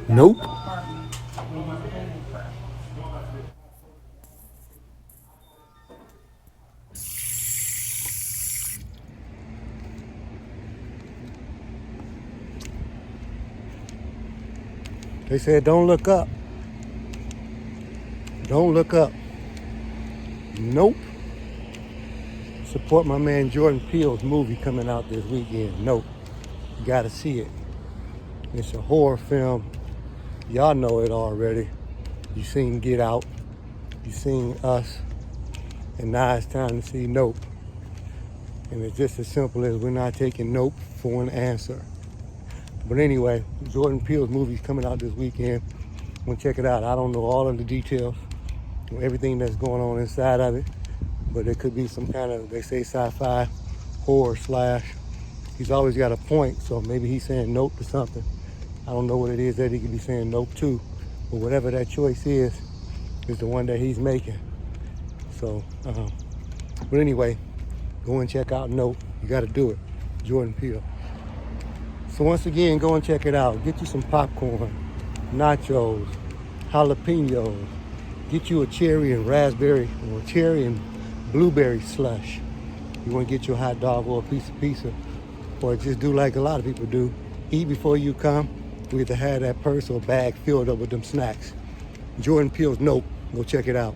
Nope. They said don't look up. Don't look up. Nope. Support my man Jordan Peele's movie coming out this weekend. Nope. You gotta see it. It's a horror film. Y'all know it already. You seen Get Out. You seen Us. And now it's time to see Nope. And it's just as simple as we're not taking Nope for an answer. But anyway, Jordan Peele's movie's coming out this weekend. I'm gonna check it out. I don't know all of the details, everything that's going on inside of it, but it could be some kind of, they say, sci-fi, horror slash. He's always got a point, so maybe he's saying nope to something. I don't know what it is that he could be saying nope to, but whatever that choice is the one that he's making. So, but anyway, go and check out Nope. You got to do it. Jordan Peele. So once again, go and check it out. Get you some popcorn, nachos, jalapenos. Get you a cherry and raspberry or cherry and blueberry slush. You want to get your hot dog or a piece of pizza, or just do like a lot of people do. Eat before you come. We get to have that purse or bag filled up with them snacks. Jordan Peele's Nope. Go check it out.